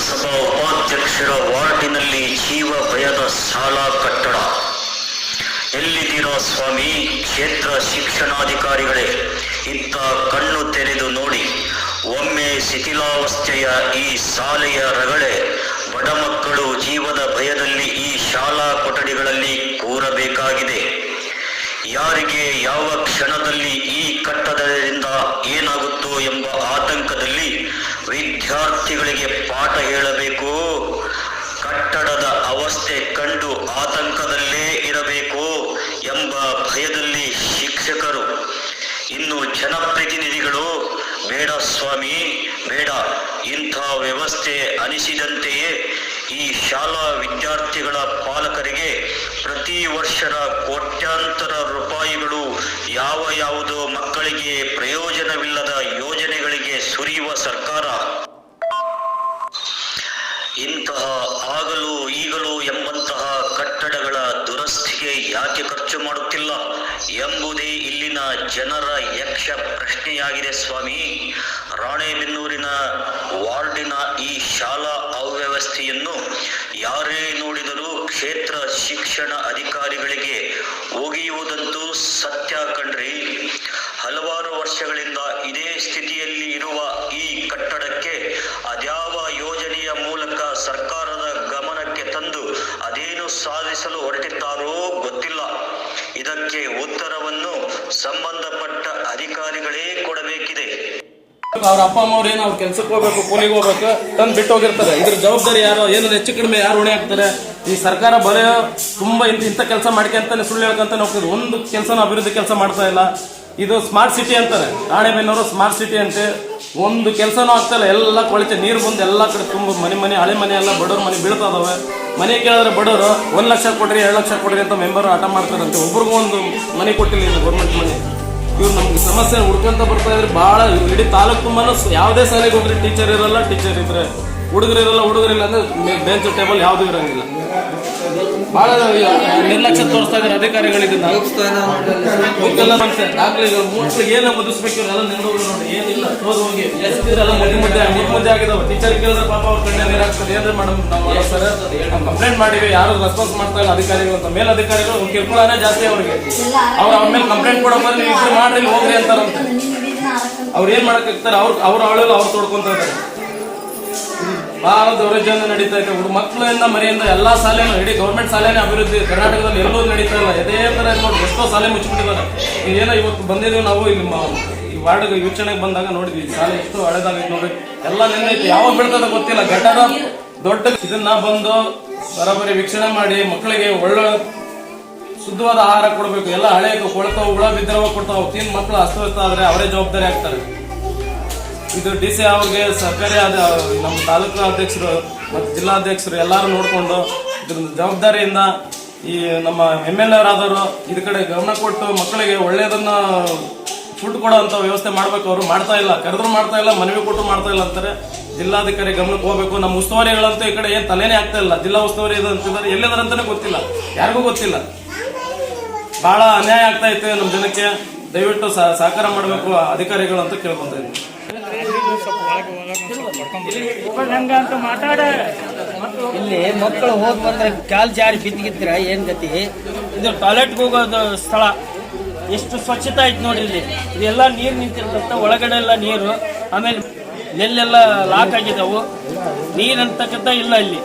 ಪುರಸಭಾ ಉಪಾಧ್ಯಕ್ಷರ ವಾರ್ಡಿನಲ್ಲಿ ಜೀವ ಭಯದ ಶಾಲಾ ಕಟ್ಟಡ. ಎಲ್ಲಿದ್ದೀರಾ ಸ್ವಾಮಿ ಕ್ಷೇತ್ರ ಶಿಕ್ಷಣಾಧಿಕಾರಿಗಳೇ? ಇತ್ತ ಕಣ್ಣು ತೆರೆದು ನೋಡಿ. ಒಮ್ಮೆ ಶಿಥಿಲಾವಸ್ಥೆಯ ಈ ಶಾಲೆಯ ರಗಳೆ. ಬಡ ಮಕ್ಕಳು ಜೀವದ ಭಯದಲ್ಲಿ ಈ ಶಾಲಾ ಕೊಠಡಿಗಳಲ್ಲಿ ಕೂರಬೇಕಾಗಿದೆ. ಯಾರಿಗೆ ಯಾವ ಕ್ಷಣದಲ್ಲಿ ಈ ಕಟ್ಟಡದಿಂದ ಏನಾಗುತ್ತೋ ಎಂಬ ಆತಂಕದಲ್ಲಿ ವಿದ್ಯಾರ್ಥಿಗಳಿಗೆ ಪಾಠ ಹೇಳಬೇಕು. ಕಟ್ಟಡದ ಅವಸ್ಥೆ ಕಂಡು ಆತಂಕದಲ್ಲೇ ಇರಬೇಕು ಎಂಬ ಭಯದಲ್ಲಿ ಶಿಕ್ಷಕರು. ಇನ್ನು ಜನಪ್ರತಿನಿಧಿಗಳು ಬೇಡ ಸ್ವಾಮಿ ಬೇಡ, ಇಂಥ ವ್ಯವಸ್ಥೆ ಅನಿಸಿದಂತೆಯೇ ಈ ಶಾಲಾ ವಿದ್ಯಾರ್ಥಿಗಳ ಪಾಲಕರಿಗೆ ಪ್ರತಿ ವರ್ಷದ ಕೋಟ್ಯಾಂತರ ರೂಪಾಯಿಗಳು ಯಾವುದೋ ಮಕ್ಕಳಿಗೆ ಪ್ರಯೋಜನವಿಲ್ಲದ ಯೋಜನೆಗಳಿಗೆ ಸುರಿಯುವ ಸರ್ಕಾರ ಇಂತಹ ಆಗಲು ಈಗಲೂ ಎಂಬಂತಹ ಕಟ್ಟಡಗಳ ದುರಸ್ತಿಗೆ ಯಾಕೆ ಖರ್ಚು ಮಾಡುತ್ತಿಲ್ಲ ಎಂಬುದೇ ಇಲ್ಲಿನ ಜನರ ಯಕ್ಷ ಪ್ರಶ್ನೆಯಾಗಿದೆ ಸ್ವಾಮಿ. ರಾಣೆಬೆನ್ನೂರಿನ ವಾರ್ಡಿನ ಈ ಶಾಲಾ ಅವ್ಯವಸ್ಥೆಯನ್ನು ಯಾರೇ ನೋಡಿದರೂ ಕ್ಷೇತ್ರ ಶಿಕ್ಷಣ ಅಧಿಕಾರಿಗಳಿಗೆ ಒಗೆಯುವುದಂತೂ ಸತ್ಯ ಕಣ್ರಿ. ಹಲವಾರು ವರ್ಷಗಳಿಂದ ಇದೇ ಸ್ಥಿತಿಯಲ್ಲಿ ಇರುವ ಈ ಕಟ್ಟಡಕ್ಕೆ ಅದ್ಯಾವ ಯೋಜನೆಯ ಮೂಲಕ ಸರ್ಕಾರದ ಗಮನಕ್ಕೆ ತಂದು ಅದೇನು ಸಾಧಿಸಲು ಹೊರಟಿದ್ದಾರೋ ಗೊತ್ತಿಲ್ಲ. ಇದಕ್ಕೆ ಉತ್ತರವನ್ನು ಸಂಬಂಧಪಟ್ಟ ಅಧಿಕಾರಿಗಳೇ ಕೊಡಬೇಕಿದೆ. ಅವ್ರ ಅಪ್ಪ ಅಮ್ಮವ್ರು ಏನು ಅವ್ರ ಕೆಲ್ಸಕ್ಕೆ ಹೋಗ್ಬೇಕು, ಕೂಲಿಗೆ ಹೋಗ್ಬೇಕು, ತಂದು ಬಿಟ್ಟು ಹೋಗಿರ್ತಾರೆ. ಇದ್ರ ಜವಾಬ್ದಾರಿ ಯಾರು? ಏನು ಹೆಚ್ಚು ಕಡಿಮೆ ಯಾರು ಹೊಣೆ ಆಗ್ತಾರೆ? ಈ ಸರ್ಕಾರ ಬರೀ ತುಂಬಾ ಇಂಥ ಕೆಲಸ ಮಾಡ್ಕೊಂತಾನೆ ಸುಳ್ಳು ಹೇಳ್ಕೊಂತಾನೆ ಹೋಗ್ತದೆ. ಒಂದು ಕೆಲಸನ ಅಭಿವೃದ್ಧಿ ಕೆಲಸ ಮಾಡ್ತಾ ಇಲ್ಲ. ಇದು ಸ್ಮಾರ್ಟ್ ಸಿಟಿ ಅಂತಾರೆ, ರಾಣೆಬೆನ್ನೂರು ಸ್ಮಾರ್ಟ್ ಸಿಟಿ ಅಂತೆ. ಒಂದು ಕೆಲಸನೂ ಆಗ್ತಾಯಿಲ್ಲ. ಎಲ್ಲ ಕೊಳಿತೆ ನೀರು ಬಂದು ಎಲ್ಲ ಕಡೆ ತುಂಬ ಮನೆ ಹಳೆ ಮನೆ ಎಲ್ಲ ಬಡವ್ರ ಮನೆ ಬೀಳ್ತಾ ಇದಾವೆ. ಮನೆ ಕೇಳಿದ್ರೆ ಬಡವರು 1 ಲಕ್ಷ ಕೊಡ್ರಿ 2 ಲಕ್ಷ ಕೊಡ್ರಿ ಅಂತ ಮೆಂಬರ್ ಆಟ ಮಾಡ್ತಾರಂತೆ. ಒಬ್ರಿಗೂ ಒಂದು ಮನೆ ಕೊಟ್ಟಿಲ್ಲ ಇದು ಗೌರ್ಮೆಂಟ್ ಮನೆ. ಇವ್ರು ನಮ್ಗೆ ಸಮಸ್ಯೆ ಹುಡ್ಕೊಂತ ಬರ್ತಾ ಇದ್ರೆ ಭಾಳ. ಇಡೀ ತಾಲೂಕು ತುಂಬಾನು ಯಾವುದೇ ಶಾಲೆಗೆ ಹೋಗ್ರಿ ಟೀಚರ್ ಇರಲ್ಲ, ಟೀಚರ್ ಇದ್ರೆ ಹುಡುಗರಿಲ್ಲ ಅಂದ್ರೆ ಬೆಂಚ್ ಟೇಬಲ್ ಯಾವುದೂ ಇರಂಗಿಲ್ಲ. ಬಹಳ ನಿರ್ಲಕ್ಷ್ಯ ತೋರಿಸ್ತಾ ಇದ್ದಾರೆ ಅಧಿಕಾರಿಗಳಿಗೆ. ಮಕ್ಕಳಿಗೆ ಏನ ಮುದಿಸ್ಬೇಕು ಎಲ್ಲ ನೆನೋದ್ರು ನೋಡಿ, ಏನಿಲ್ಲ ಹೋಗಿ ಎಲ್ಲ ಮುದ್ದೆ ಆಗಿದಾವೆ. ಟೀಚರ್ ಕೇಳಿದ್ರೆ ಪಾಪ ಅವ್ರ ಕಣ್ಣೆ ನೀರು ಆಗ್ತದೆ. ಏನ್ರಿ ಮೇಡಮ್ ನಾವು ಸರ್ ಕಂಪ್ಲೇಂಟ್ ಮಾಡಿವಿ, ಯಾರು ರೆಸ್ಪಾನ್ಸ್ ಮಾಡ್ತಾ ಇಲ್ಲ ಅಧಿಕಾರಿಗಳು ಅಂತ. ಮೇಲಧಿಕಾರಿಗಳು ಕಿರ್ಕುಳನೇ ಜಾಸ್ತಿ ಅವ್ರಿಗೆ. ಅವ್ರ ಮೇಲೆ ಕಂಪ್ಲೇಂಟ್ ಕೊಡೋ ಬಂದ್ರೆ ನೀವು ಮಾಡ್ರಿ ಹೋಗ್ರಿ ಅಂತಾರಂತೆ. ಅವ್ರು ಏನ್ ಮಾಡಕ್ ಹೋಗ್ತಾರೆ? ಅವ್ರ ಆಳಲ್ಲ ಅವ್ರು ತೋಡ್ಕೊಂತ ಇದ್ದಾರೆ. ಬಹಳ ದೌರ್ಜನ್ಯ ನಡೀತಾ ಇದೆ. ಮಕ್ಕಳಿಂದ ಮನೆಯಿಂದ ಎಲ್ಲಾ ಶಾಲೆನೂ, ಇಡೀ ಗೌರ್ಮೆಂಟ್ ಶಾಲೆನೇ ಅಭಿವೃದ್ಧಿ ಕರ್ನಾಟಕದಲ್ಲಿ ಎಲ್ಲೂ ನಡೀತಾ ಇಲ್ಲ. ಇದೇ ತರ ನೋಡಿ ಎಷ್ಟೋ ಶಾಲೆ ಮುಚ್ಚಿಬಿಟ್ಟಿದ್ದಾರೆ. ಏನೋ ಇವತ್ತು ಬಂದಿದ್ದೀವಿ ನಾವು ಇಲ್ಲಿ ಈ ವಾರ್ಡ್ಗೆ ವೀಕ್ಷಣೆಗೆ ಬಂದಾಗ ನೋಡಿದ್ವಿ ಶಾಲೆ ಎಷ್ಟು ಹಳೆದಾಗೈತೆ ನೋಡಿ. ಎಲ್ಲ ನಿಂದೈತಿ, ಯಾವಾಗ ಬೀಳ್ತದ ಗೊತ್ತಿಲ್ಲ. ಗಟಾರ ದೊಡ್ಡ ಇದನ್ನ ಬಂದು ಬರೋಬ್ಬರಿ ವೀಕ್ಷಣೆ ಮಾಡಿ ಮಕ್ಕಳಿಗೆ ಒಳ್ಳೆ ಶುದ್ಧವಾದ ಆಹಾರ ಕೊಡಬೇಕು. ಎಲ್ಲ ಹಳೆ ಕೊಳ್ತಾವ ಹುಳ ಬಿದ್ದಿರವ ಕೊಡ್ತಾವ. ತಿನ್ ಮಕ್ಕಳು ಅಸ್ತವ್ಯಸ್ತ ಆದ್ರೆ ಅವರೇ ಜವಾಬ್ದಾರಿ ಆಗ್ತಾರೆ. ಇದು DC ಅವ್ರಿಗೆ ಸರ್ಕಾರಿ ನಮ್ಮ ತಾಲೂಕು ಅಧ್ಯಕ್ಷರು ಮತ್ತು ಜಿಲ್ಲಾಧ್ಯಕ್ಷರು ಎಲ್ಲರೂ ನೋಡಿಕೊಂಡು ಇದ್ರ ಜವಾಬ್ದಾರಿಯಿಂದ ಈ ನಮ್ಮ MLA ಆದವರು ಇದ್ರ ಕಡೆ ಗಮನ ಕೊಟ್ಟು ಮಕ್ಕಳಿಗೆ ಒಳ್ಳೆಯದನ್ನ ಫುಡ್ ಕೊಡೋಂಥ ವ್ಯವಸ್ಥೆ ಮಾಡ್ಬೇಕು. ಅವರು ಮಾಡ್ತಾ ಇಲ್ಲ, ಕರೆದ್ರು ಮಾಡ್ತಾ ಇಲ್ಲ, ಮನವಿ ಕೊಟ್ಟು ಮಾಡ್ತಾ ಇಲ್ಲ ಅಂತಾರೆ. ಜಿಲ್ಲಾಧಿಕಾರಿ ಗಮನಕ್ಕೆ ಹೋಗ್ಬೇಕು. ನಮ್ಮ ಉಸ್ತುವಾರಿಗಳಂತೂ ಈ ಕಡೆ ಏನು ತಲೆನೇ ಆಗ್ತಾ ಇಲ್ಲ. ಜಿಲ್ಲಾ ಉಸ್ತುವಾರಿ ಇದು ಅಂತಿದ್ದಾರೆ, ಎಲ್ಲಿದಾರಂತಾನೆ ಗೊತ್ತಿಲ್ಲ, ಯಾರಿಗೂ ಗೊತ್ತಿಲ್ಲ. ಬಹಳ ಅನ್ಯಾಯ ಆಗ್ತಾ ಇತ್ತು ನಮ್ಮ ಜನಕ್ಕೆ. ದಯವಿಟ್ಟು ಸಹಕಾರ ಮಾಡಬೇಕು ಅಧಿಕಾರಿಗಳು ಅಂತ ಕೇಳ್ಕೊಂತ ಇದ್ದೀನಿ. ಇಲ್ಲಿ ಮಕ್ಕಳು ಹೋಗಿ ಬಂದ್ರೆ ಕಾಲ್ ಜಾರಿ ಬಿದ್ದಿಗಿದ್ರ ಏನ್ ಗತಿ? ಇದು ಟಾಯ್ಲೆಟ್ಗೆ ಹೋಗೋದು ಸ್ಥಳ. ಎಷ್ಟು ಸ್ವಚ್ಛತೆ ಐತಿ ನೋಡ್ರಿ ಇಲ್ಲಿ. ಇದೆಲ್ಲ ನೀರು ನಿಂತಿರ್ತಂತ, ಒಳಗಡೆ ಎಲ್ಲ ನೀರು. ಆಮೇಲೆ ಎಲ್ಲೆಲ್ಲ ಲಾಕ್ ಆಗಿದಾವು, ನೀರು ಅಂತಕ್ಕಂಥ ಇಲ್ಲ ಇಲ್ಲಿ.